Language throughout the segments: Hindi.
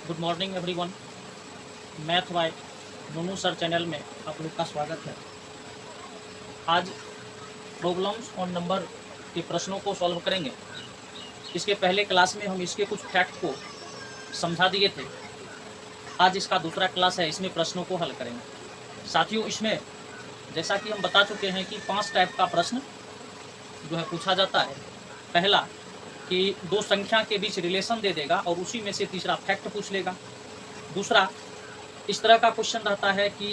Good morning everyone. Math by Nunu sir channel में आप लोग का स्वागत है। आज प्रॉब्लम्स और नंबर के प्रश्नों को सॉल्व करेंगे। इसके पहले क्लास में हम इसके कुछ फैक्ट को समझा दिए थे। आज इसका दूसरा क्लास है, इसमें प्रश्नों को हल करेंगे। साथियों, इसमें जैसा कि हम बता चुके हैं कि 5 टाइप का प्रश्न जो है पूछा जाता है। पहला कि दो संख्या के बीच रिलेशन दे देगा और उसी में से तीसरा फैक्ट पूछ लेगा। दूसरा, इस तरह का क्वेश्चन रहता है कि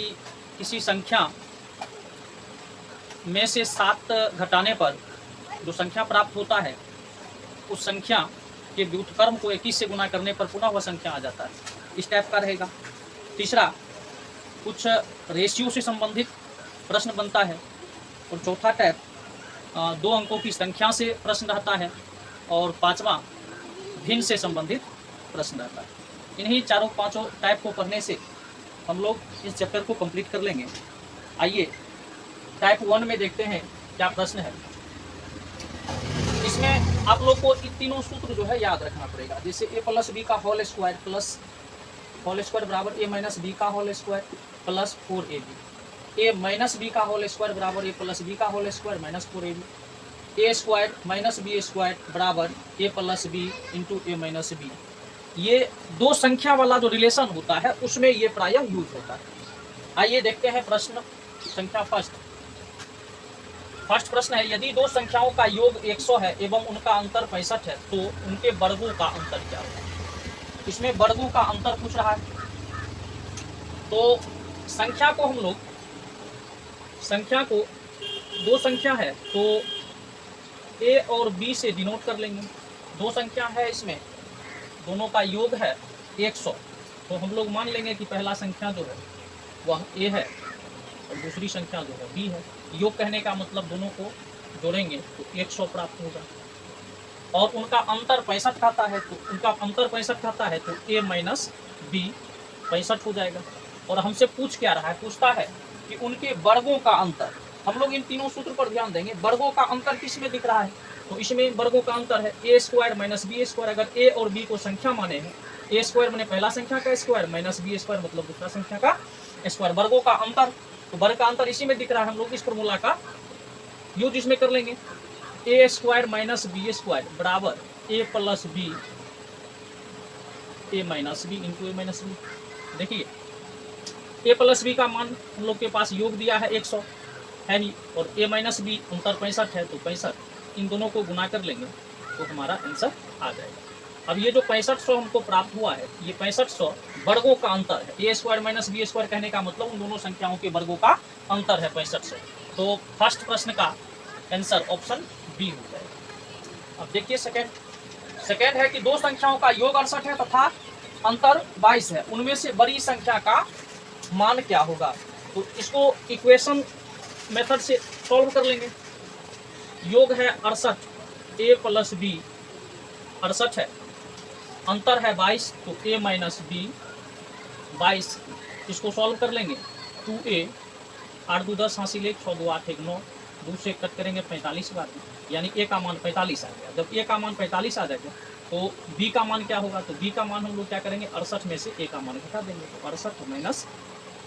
किसी संख्या में से 7 घटाने पर जो संख्या प्राप्त होता है उस संख्या के व्युत्क्रम को 21 से गुना करने पर पुनः वह संख्या आ जाता है। इस टाइप का रहेगा। तीसरा, कुछ रेशियो से संबंधित प्रश्न बनता है। और चौथा टाइप 2 अंकों की संख्या से प्रश्न रहता है। और पांचवा, भिन्न से संबंधित प्रश्न रहता है। इन्हीं चारों पांचों टाइप को पढ़ने से हम लोग इस चैप्टर को कंप्लीट कर लेंगे। आइए टाइप 1 में देखते हैं क्या प्रश्न है। इसमें आप लोग को इन तीनों सूत्र जो है याद रखना पड़ेगा। जैसे a प्लस बी का whole square plus whole square बराबर a माइनस बी का whole square plus 4ab। a minus B का होल स्क्वायर बराबर a प्लस बी का whole square minus 4ab। a square minus B square बराबर a plus B into A minus B. ये दो संख्या वाला जो रिलेशन होता है उसमें ये प्रायः यूज होता है। आइए देखते हैं प्रश्न संख्या फर्स्ट प्रश्न है, यदि दो संख्याओं का योग 100 है एवं उनका अंतर 65 है तो उनके वर्गों का अंतर क्या होगा। इसमें वर्गों का अंतर पूछ रहा है। तो संख्या को हम लोग दो संख्या है तो a और b से डिनोट कर लेंगे। दो संख्या है, इसमें दोनों का योग है 100, तो हम लोग मान लेंगे कि पहला संख्या जो है वह a है और दूसरी संख्या जो है b है। योग कहने का मतलब दोनों को जोड़ेंगे तो 100 प्राप्त होगा। और उनका अंतर 65 खाता है तो a माइनस बी 65 हो जाएगा। और हमसे पूछ क्या रहा है, पूछता है कि उनके वर्गों का अंतर। हम लोग इन तीनों सूत्र पर ध्यान देंगे। वर्गों का अंतर किस में दिख रहा है, तो इसमें वर्गों का अंतर है a square minus B square. अगर a और b को संख्या माने हैं, a स्क्वायर माने पहला संख्या का स्क्वायर माइनस बी स्क्वायर मतलब दूसरा संख्या का स्क्वायर। वर्गों का अंतर, तो वर्ग का अंतर इसी में दिख रहा है। हम लोग इस फॉर्मूला का यूज इसमें कर लेंगे। a square minus B square बराबर a plus B A minus B into A minus B. देखिए a प्लस बी का मान हम लोग के पास योग दिया है 100 है नहीं, और a माइनस बी अंतर 65 है तो 65, इन दोनों को गुना कर लेंगे तो हमारा आंसर आ जाएगा। अब ये जो 6500 हमको प्राप्त हुआ है, ये 6500 वर्गों का अंतर है। a square minus B square कहने का मतलब उन दोनों संख्याओं के वर्गों का अंतर है 6500। तो फर्स्ट प्रश्न का आंसर ऑप्शन बी हो जाएगा। अब देखिए सेकेंड है कि दो संख्याओं का योग 68 है तथा अंतर 22 है, उनमें से बड़ी संख्या का मान क्या होगा। तो इसको इक्वेशन मेथड से सॉल्व कर लेंगे। योग है 68, a प्लस बी 68 है, अंतर है 22 तो a माइनस बी 22। इसको सॉल्व कर लेंगे। 2a 8 2 10 हासिल 1 6 2 8 1 9, 2 से कट करेंगे 45 बार, यानी a का मान 45 आ गया। जब a का मान 45 आ जाएगा तो b का मान क्या होगा, तो b का मान हम लोग क्या करेंगे, 68 में से a का मान घटा देंगे। तो 68 माइनस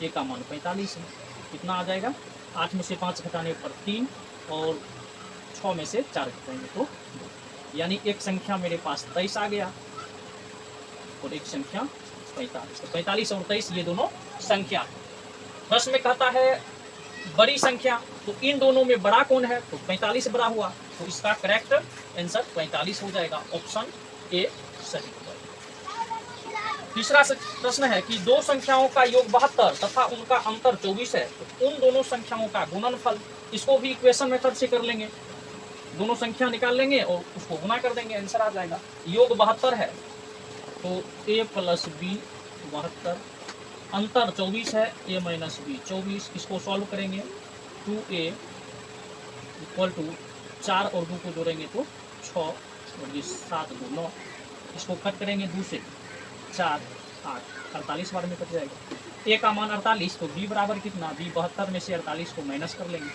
a का मान 45 है, कितना आ जाएगा, 8 में से 5 घटाने पर 3 और 6 में से 4 घटाएंगे तो 2, यानी एक संख्या मेरे पास 23 आ गया और एक संख्या 45। तो 45 और 23 ये दोनों संख्या। प्रश्न में कहता है बड़ी संख्या, तो इन दोनों में बड़ा कौन है, तो 45 बड़ा हुआ, तो इसका करेक्ट आंसर 45 हो जाएगा। ऑप्शन ए सही हो जाएगा। तीसरा प्रश्न है कि दो संख्याओं का योग 72 तथा उनका अंतर 24 है, तो उन दोनों संख्याओं का गुणनफल। इसको भी इक्वेशन मेथड से कर लेंगे। दोनों संख्या निकाल लेंगे और उसको गुना कर देंगे, आंसर आ जाएगा। योग 72 है तो a प्लस बी 72, अंतर 24 है a माइनस बी 24। इसको सॉल्व करेंगे 2a इक्वल टू 4 और 2 को जोड़ेंगे तो 6 और ये 7 2 9। इसको कट करेंगे 2 से 4 8, 48 बार में कट जाएगा। a का मान 48 तो b बराबर कितना, b 72 में से 48 को माइनस कर लेंगे।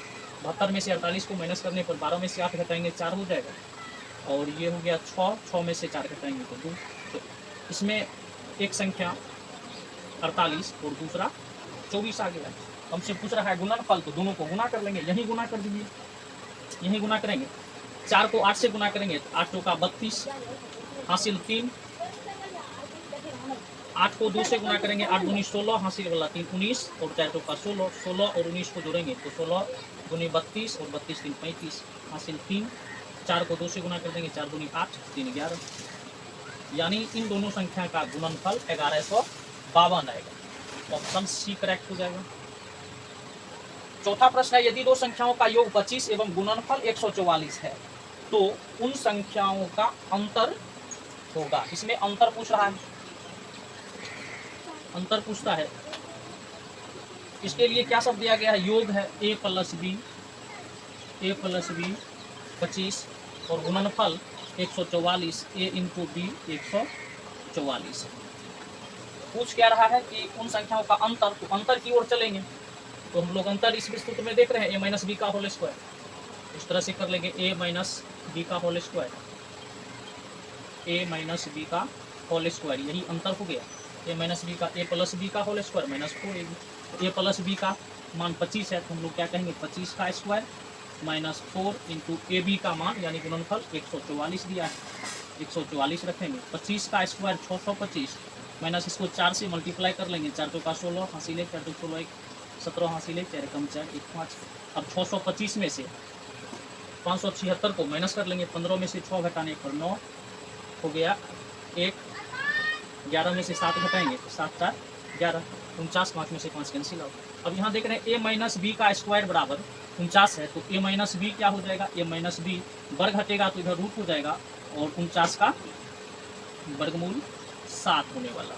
72 में से 48 को माइनस करने पर 12 में से 8 घटाएंगे 4 हो जाएगा। और ये हो गया 6 में से 4 घटाएंगे तो 2। तो इसमें एक संख्या 48 और दूसरा 24 आ गया। हमसे पूछ रहा है गुणनफल, तो दोनों को गुना कर लेंगे, यही गुना कर दीजिए, यही गुना करेंगे। 4 को 8 से गुना करेंगे तो 8 का 32 हासिल 3, 8 को 2 से गुना करेंगे, 8 दूनी 16 हासिल वाला 3 19 और 4 का 16, 16 और 19 को जोड़ेंगे तो 16 दूनी 32 और 32 3 35 हासिल 3, 4 को 2 से गुना कर देंगे, 4 दूनी 8 3 11, यानी इन दोनों संख्या का गुणनफल 1152 आएगा। ऑप्शन सी करेक्ट हो जाएगा। चौथा प्रश्न है, यदि दो संख्याओं का योग 25 एवं गुणनफल 144 है तो उन संख्याओं का अंतर होगा। इसमें अंतर पूछ रहा है, अंतर पूछता है। इसके लिए क्या सब दिया गया है, योग है a प्लस बी 25 और गुणनफल 144 a इंटू बी 144। पूछ क्या रहा है कि उन संख्याओं का अंतर, तो अंतर की ओर चलेंगे तो हम लोग अंतर इस सूत्र में देख रहे हैं a माइनस बी का होल स्क्वायर, इस तरह से कर लेंगे a माइनस बी का whole square, a minus B का होल स्क्वायर, यही अंतर हो गया। a माइनस बी का a प्लस बी का whole square minus 4ab, a plus B का मान 25 है तो हम लोग क्या कहेंगे 25 का square minus 4 into A B का मान यानी गुणनफल 144 दिया है, 144 रखेंगे। 25 का स्क्वायर 625 माइनस इसको 4 से मल्टीप्लाई कर लेंगे, 4 का 16 हासिल 4 16 1 17 हासिल 4 कम 4 1 5। अब 625 में से 576 को माइनस कर लेंगे, 15 में से 6 घटाने पर 9 हो गया, 1 11 में से 7 घटाएंगे तो 7 4 11, 49, 5 में से 5 कैंसिल आउट। अब यहाँ देख रहे हैं a माइनस बी का स्क्वायर बराबर 49 है तो a माइनस बी क्या हो जाएगा, a माइनस बी वर्ग हटेगा तो इधर रूट हो जाएगा और 49 का वर्गमूल 7 होने वाला।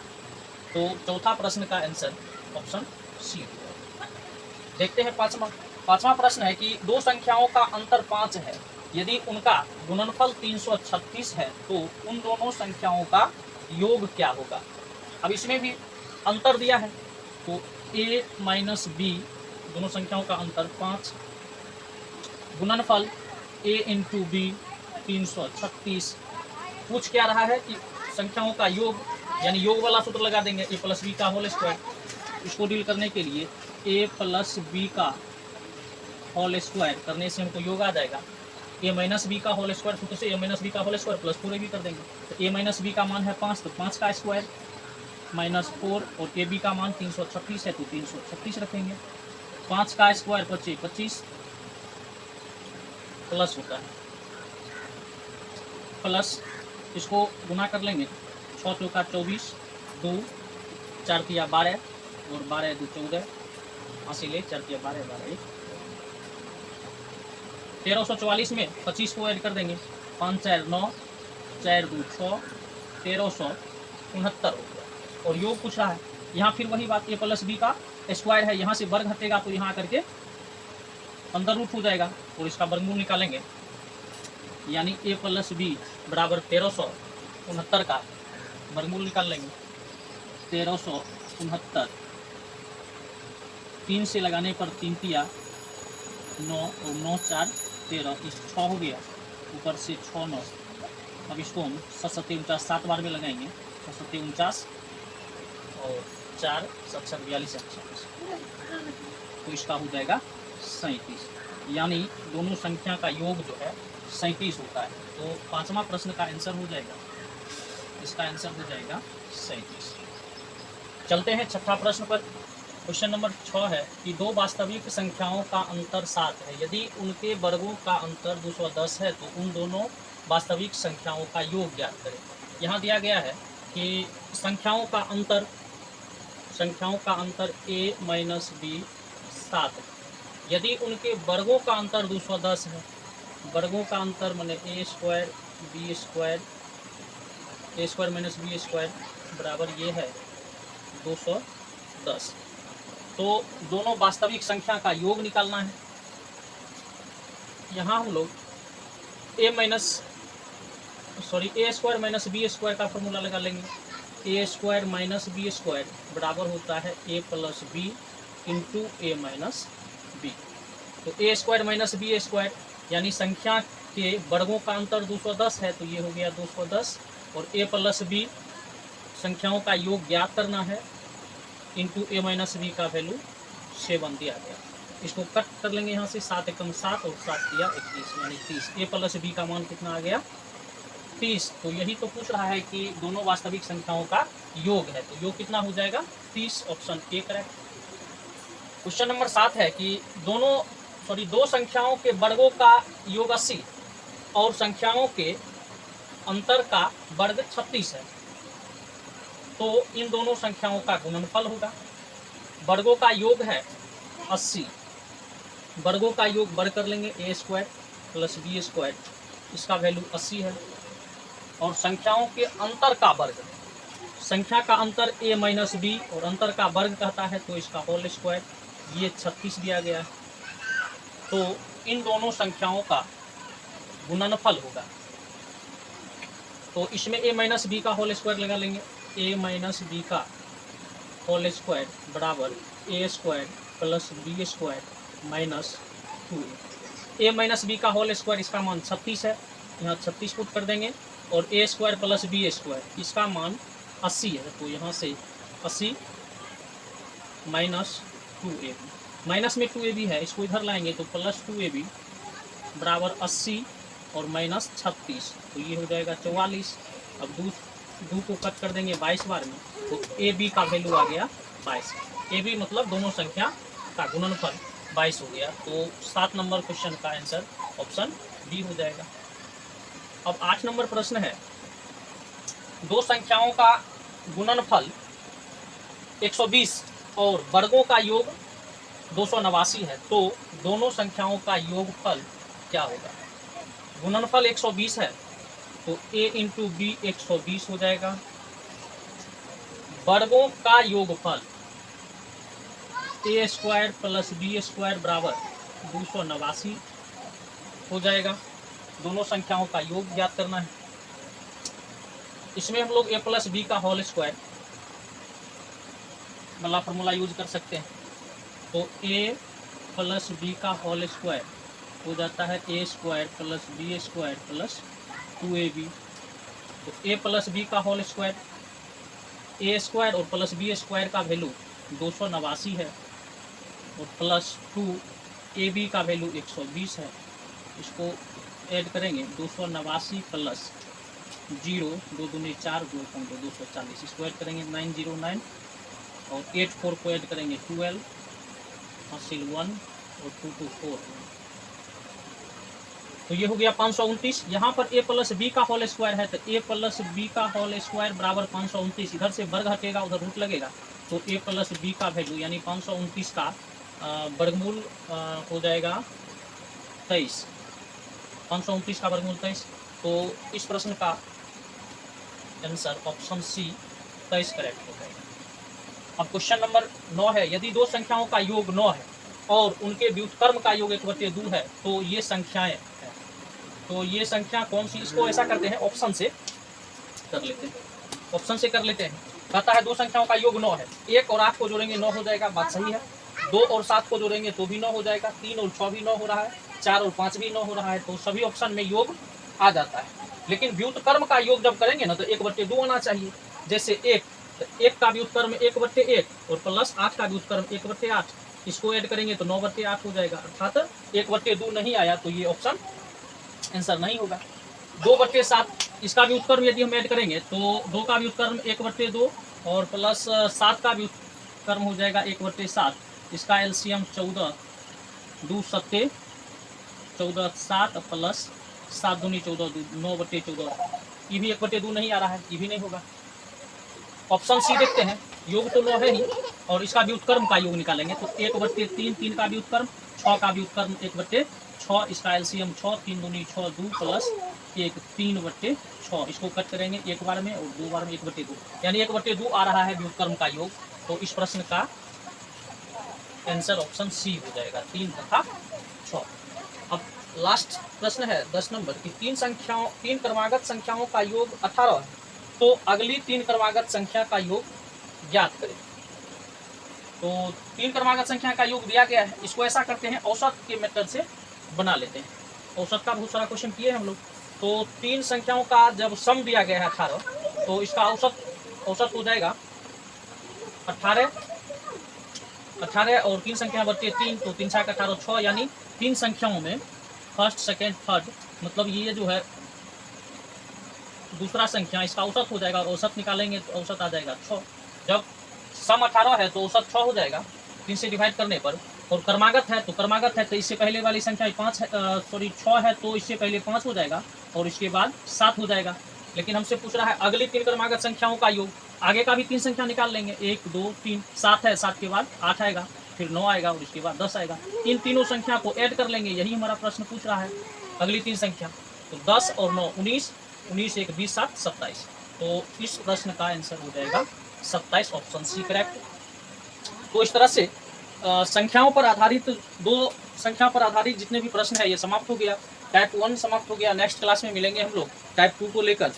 तो चौथा प्रश्न का आंसर ऑप्शन सी होगा। देखते हैं पांचवा प्रश्न है कि दो संख्याओं का अंतर 5 है, यदि उनका गुणनफल 336 है तो उन दोनों संख्याओं का योग क्या होगा। अब इसमें भी अंतर दिया है तो a माइनस बी दोनों संख्याओं का अंतर 5, गुणनफल a इंटू बी 336। पूछ क्या रहा है कि संख्याओं का योग, यानी योग वाला सूत्र लगा देंगे a प्लस बी का होल स्क्वायर। इसको डील करने के लिए a प्लस बी का होल स्क्वायर करने से हमको योग आ जाएगा, a माइनस बी का होल स्क्वायर सूत्र से a माइनस बी का होल स्क्वायर प्लस 4 भी कर देंगे तो a माइनस बी का मान है 5 तो 5 का स्क्वायर माइनस 4 और ए बी का मान 336 है तो 336 रखेंगे। 5 का स्क्वायर 25 प्लस होता है, प्लस इसको गुना कर लेंगे, 6 चौका 24, 2 4 तिया 12 और 12 2 14 हासिल 4 तिया 12 12 1344 में 25 को ऐड कर देंगे, 5 4 9 4 2 6 1369 हो गया। और योग पूछ रहा है, यहाँ फिर वही बात a प्लस बी का स्क्वायर है, यहाँ से वर्ग हटेगा तो यहाँ करके अंदर रूट हो जाएगा और इसका वर्गमूल निकालेंगे, यानी a प्लस बी बराबर 1369 का वर्गमूल निकाल लेंगे। 1369 3 से लगाने पर 3 तिया 9 और 9 4 13 इस 6 हो गया, ऊपर से 6 9। अब इसको हम 7 7 7 बार में लगाएंगे, 7 49 और 4 7 7 42 तो इसका हो जाएगा 37, यानी दोनों संख्या का योग जो है 37 होता है। तो पांचवा प्रश्न का आंसर हो जाएगा, इसका आंसर हो जाएगा 37। चलते हैं छठा प्रश्न पर। क्वेश्चन नंबर 6 है कि दो वास्तविक संख्याओं का अंतर 7 है, यदि उनके वर्गों का अंतर 210 है तो उन दोनों वास्तविक संख्याओं का योग ज्ञात करें। यहाँ दिया गया है कि संख्याओं का अंतर a माइनस बी 7 है, यदि उनके वर्गों का अंतर 210 है, वर्गों का अंतर माने a square B square minus B square बराबर ये है 210, तो दोनों वास्तविक संख्या का योग निकालना है। यहाँ हम लोग a square minus B square का फॉर्मूला लगा लेंगे, a square minus B square बराबर होता है a plus B into A minus B. तो a square minus B square यानी संख्या के वर्गों का अंतर 210 है तो ये हो गया 210, और a प्लस बी संख्याओं का योग ज्ञात करना है इंटू ए माइनस बी का वैल्यू 7 दिया गया। इसको कट कर लेंगे यहाँ से, 7 एकम 7 और 7 दिया 21 यानी 30। ए प्लस बी का मान कितना आ गया 30। तो यही तो पूछ रहा है कि दोनों वास्तविक संख्याओं का योग है, तो योग कितना हो जाएगा 30, option A correct. Question number 7 है कि दो संख्याओं के वर्गों का योग 80 और संख्याओं के अंतर का वर्ग 36 है, तो इन दोनों संख्याओं का गुणनफल होगा। वर्गों का योग है 80, वर्गों का योग वर्ग कर लेंगे ए स्क्वायर प्लस बी स्क्वायर, इसका वैल्यू 80 है। और संख्याओं के अंतर का वर्ग, संख्या का अंतर ए माइनस बी और अंतर का वर्ग कहता है, तो इसका होल स्क्वायर, ये 36 दिया गया है। तो इन दोनों संख्याओं का गुणनफल होगा। तो इसमें ए माइनस बी का होल स्क्वायर लगा लेंगे, ए माइनस बी का होल स्क्वायर बराबर A square plus B square minus 2ए माइनस बी का होल स्क्वायर, इसका मान 36 है, यहाँ 36 पुट कर देंगे। और ए स्क्वायर प्लस बी स्क्वायर, इसका मान 80 है, तो यहाँ से 80 माइनस 2ab, माइनस में 2ab है, इसको इधर लाएंगे तो प्लस 2ab बराबर 80 और माइनस 36, तो ये हो जाएगा 44। अब दो को कट कर देंगे 22 बार में, तो ए बी का वैल्यू आ गया 22। ए बी मतलब दोनों संख्या का गुणनफल 22 हो गया। तो 7 नंबर क्वेश्चन का आंसर ऑप्शन बी हो जाएगा। अब 8 नंबर प्रश्न है, दो संख्याओं का गुणनफल 120 और वर्गों का योग 289 है, तो दोनों संख्याओं का योगफल क्या होगा। गुणनफल 120 है, तो a इंटू बी 120 हो जाएगा। वर्गों का योगफल ए स्क्वायर प्लस बी स्क्वायर बराबर 289 हो जाएगा। दोनों संख्याओं का योग ज्ञात करना है। इसमें हम लोग ए प्लस बी का होल स्क्वायर वाला फॉर्मूला यूज कर सकते हैं। तो ए प्लस बी का होल स्क्वायर हो जाता है A square plus B square plus 2ab। तो ए प्लस बी का होल स्क्वायर, ए स्क्वायर और प्लस बी स्क्वायर का वैल्यू 289 है और प्लस 2ab का वैल्यू 120 है। इसको ऐड करेंगे 289 प्लस 0, 2 दूनी 4, 240, इसको ऐड करेंगे 909 और 84 को ऐड करेंगे 12, हासिल 1 और 2 2 4, तो ये हो गया 529। यहाँ पर ए प्लस बी का होल स्क्वायर है, तो ए प्लस बी का होल स्क्वायर बराबर 529, इधर से वर्ग हटेगा उधर रूट लगेगा, तो ए प्लस बी का वैल्यू यानी 529 का वर्गमूल हो जाएगा 23, 529 का वर्गमूल 23। तो इस प्रश्न का आंसर ऑप्शन सी 23 करेक्ट हो जाएगा। अब क्वेश्चन नंबर 9 है, यदि दो संख्याओं का योग 9 है और उनके व्युत्क्रम का योग 1/2 है, तो ये संख्याएं हैं। तो ये संख्या कौन सी, इसको ऐसा करते हैं ऑप्शन से कर लेते हैं, ऑप्शन से कर लेते हैं। कहता है दो संख्याओं का योग 9 है, 1 और 8 को जोड़ेंगे 9 हो जाएगा, बात सही है। 2 और 7 को जोड़ेंगे तो भी 9 हो जाएगा, 3 और 6 भी 9 हो रहा है, 4 और 5 भी 9 हो रहा है, तो सभी ऑप्शन में योग आ जाता है। लेकिन व्युत्क्रम का योग जब करेंगे ना तो 1/2 आना चाहिए। जैसे 1, तो 1 का व्युत्क्रम 1/1 और प्लस 8 का व्युत्क्रम 1/8, इसको ऐड करेंगे तो 9/8 हो जाएगा, अर्थात 1/2 नहीं आया, तो ये ऑप्शन आंसर नहीं होगा। 2/7 इसका व्युत्क्रम यदि हम ऐड करेंगे तो 2 का व्युत्क्रम 1/2 और प्लस 7 का व्युत्क्रम हो जाएगा 1/7, इसका एलसीएम 14, 2 7 14, 7 प्लस 7 दूनी 14, 9/14, ये भी 1/2 नहीं आ रहा है, ये भी नहीं होगा। ऑप्शन सी देखते हैं, योग तो 9 है ही और इसका व्युत्क्रम का योग निकालेंगे तो 1/3, 3 का व्युत्क्रम, 6 का व्युत्क्रम 1/6, इसका एलसीएम 6, 3 दूनी 6, 2 प्लस 1, 3/6, इसको कट करेंगे एक बार में और 2 बार में 1/2, यानी 1/2 आ रहा है व्युत्क्रम का योग। तो इस प्रश्न का आंसर ऑप्शन सी हो जाएगा, 3 तथा 6। अब लास्ट प्रश्न है 10 नंबर की, तीन क्रमागत संख्याओं का योग 18 है, तो अगली 3 क्रमागत संख्या का योग ज्ञात करें। तो 3 क्रमागत संख्या का योग दिया गया है, इसको ऐसा करते हैं औसत के मेथड से बना लेते हैं। औसत का बहुत सारा क्वेश्चन किए हैं हम लोग। तो 3 संख्याओं का जब सम दिया गया है 18, तो इसका औसत औसत हो जाएगा 18 और 3 संख्या बचती है 3, तो 3 6 18 6, यानी 3 संख्याओं में फर्स्ट सेकेंड थर्ड, मतलब ये जो है दूसरा संख्या, इसका औसत हो जाएगा। औसत निकालेंगे तो औसत आ जाएगा 6। जब सम 18 है तो औसत 6 हो जाएगा 3 से डिवाइड करने पर। और क्रमागत है तो इससे पहले वाली संख्या 5 है, 6 है तो इससे पहले 5 हो जाएगा और इसके बाद 7 हो जाएगा। लेकिन हमसे पूछ रहा है अगली 3 क्रमागत संख्याओं का योग। आगे का भी 3 संख्या निकाल लेंगे, 1 2 3, 7 है, 7 के बाद 8 आएगा, फिर 9 आएगा और इसके बाद 10 आएगा। इन तीनों संख्या को ऐड कर लेंगे, यही हमारा प्रश्न पूछ रहा है। अगली 3 संख्या तो 10 और 9 19, 19 1 20 7 27। तो इस प्रश्न का आंसर हो जाएगा 27, ऑप्शन सी करेक्ट। तो इस तरह से संख्याओं पर आधारित 2 संख्या पर आधारित जितने भी प्रश्न है ये समाप्त हो गया। टाइप 1 समाप्त हो गया। नेक्स्ट क्लास में मिलेंगे हम लोग टाइप 2 को लेकर।